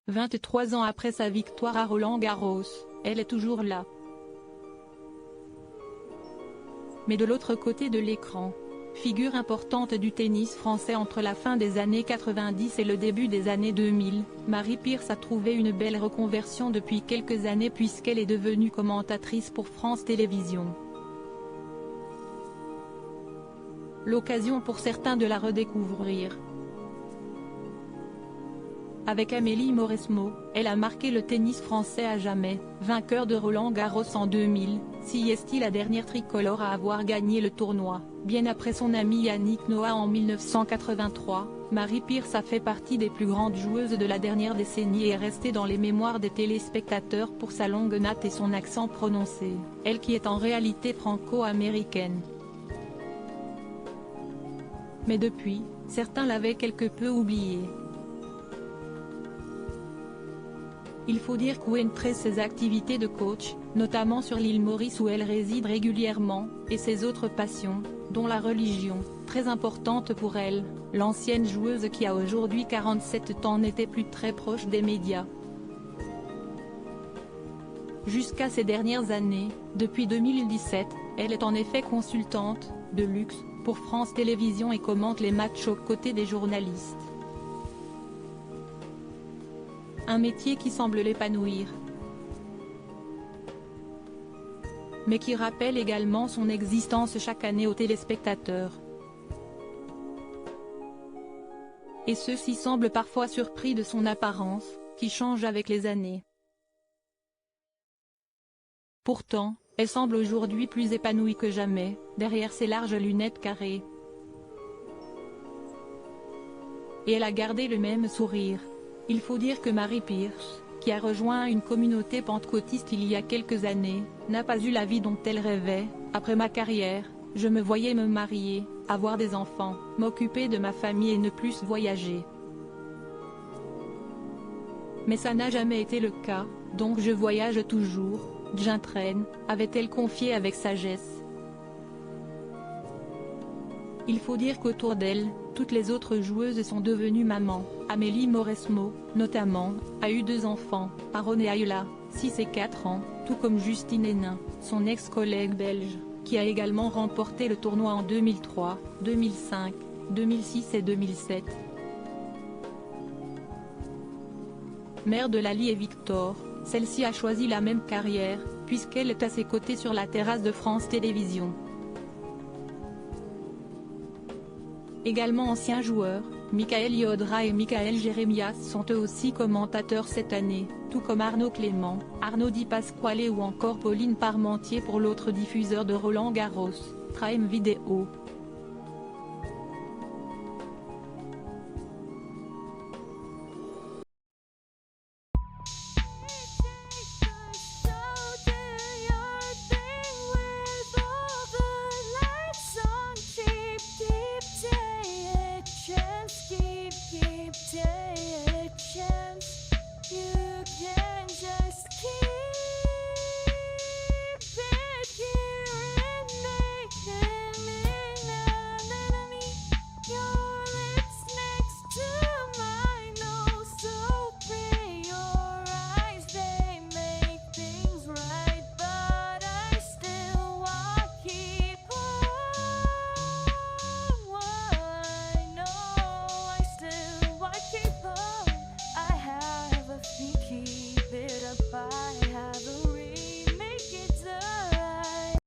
23 ans après sa victoire à Roland-Garros, elle est toujours là. Mais de l'autre côté de l'écran, figure importante du tennis français entre la fin des années 90 et le début des années 2000, Marie Pierce a trouvé une belle reconversion depuis quelques années puisqu'elle est devenue commentatrice pour France Télévisions. L'occasion pour certains de la redécouvrir. Avec Amélie Mauresmo, elle a marqué le tennis français à jamais, vainqueur de Roland-Garros en 2000, si est-il la dernière tricolore à avoir gagné le tournoi. Bien après son ami Yannick Noah en 1983, Marie Pierce a fait partie des plus grandes joueuses de la dernière décennie et est restée dans les mémoires des téléspectateurs pour sa longue natte et son accent prononcé, elle qui est en réalité franco-américaine. Mais depuis, certains l'avaient quelque peu oubliée. Il faut dire qu'outre ses activités de coach, notamment sur l'île Maurice où elle réside régulièrement, et ses autres passions, dont la religion, très importante pour elle, l'ancienne joueuse qui a aujourd'hui 47 ans n'était plus très proche des médias. Jusqu'à ces dernières années, depuis 2017, elle est en effet consultante, de luxe, pour France Télévisions et commente les matchs aux côtés des journalistes. Un métier qui semble l'épanouir, mais qui rappelle également son existence chaque année aux téléspectateurs. Et ceux-ci semblent parfois surpris de son apparence, qui change avec les années. Pourtant, elle semble aujourd'hui plus épanouie que jamais, derrière ses larges lunettes carrées. Et elle a gardé le même sourire. Il faut dire que Marie Pierce, qui a rejoint une communauté pentecôtiste il y a quelques années, n'a pas eu la vie dont elle rêvait. Après ma carrière, je me voyais me marier, avoir des enfants, m'occuper de ma famille et ne plus voyager. Mais ça n'a jamais été le cas, donc je voyage toujours, j'entraîne, avait-elle confié avec sagesse. Il faut dire qu'autour d'elle, toutes les autres joueuses sont devenues mamans. Amélie Mauresmo, notamment, a eu 2 enfants, Aaron et Ayla, 6 et 4 ans, tout comme Justine Henin, son ex-collègue belge, qui a également remporté le tournoi en 2003, 2005, 2006 et 2007. Mère de Lali et Victor, celle-ci a choisi la même carrière, puisqu'elle est à ses côtés sur la terrasse de France Télévisions. Également anciens joueurs, Michael Yodra et Michael Jérémias sont eux aussi commentateurs cette année, tout comme Arnaud Clément, Arnaud Di Pasquale ou encore Pauline Parmentier pour l'autre diffuseur de Roland-Garros, Prime Video.